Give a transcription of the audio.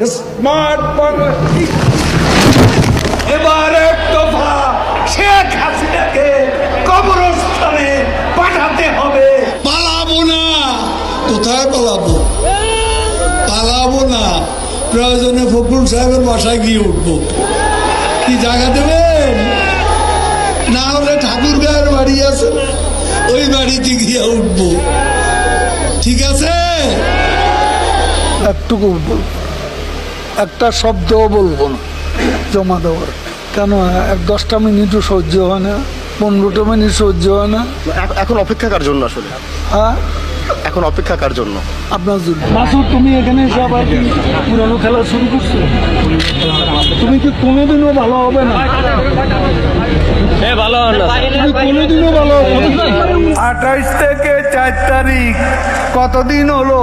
Smart Bangladesh এবার এক দফা শেখ হাসিনাকে কবরস্থানে পাঠাতে হবে। পালাবো না। কোথায় পালাবো? পালাবো না। প্রয়োজনে ফখরুল সাহেবের বাসায় গিয়ে উঠবো। কি জায়গা দেবেন? না হলে ঠাকুর গায়ের বাড়ি আছে, ওই বাড়িতে গিয়ে উঠবো। ঠিক আছে? একটুকু একটা শব্দও বলবো না জমা দেওয়ার। কেন 10টা মিনিটও সহ্য হয় না, 15টা মিনিট সহ্য হয় না। এখন অপেক্ষা কার জন্য আসলে? হ্যাঁ, এখন অপেক্ষা কার জন্য? আপনার জন্য। মাসুদ, তুমি এখানে এসে আবার কি পুরানো খেলা শুরু করছো? তুমি কি কোনোদিনও ভালো হবে না? তুমি কোনোদিনও ভালো হবে না। 28 থেকে 4 তারিখ কতদিন হলো?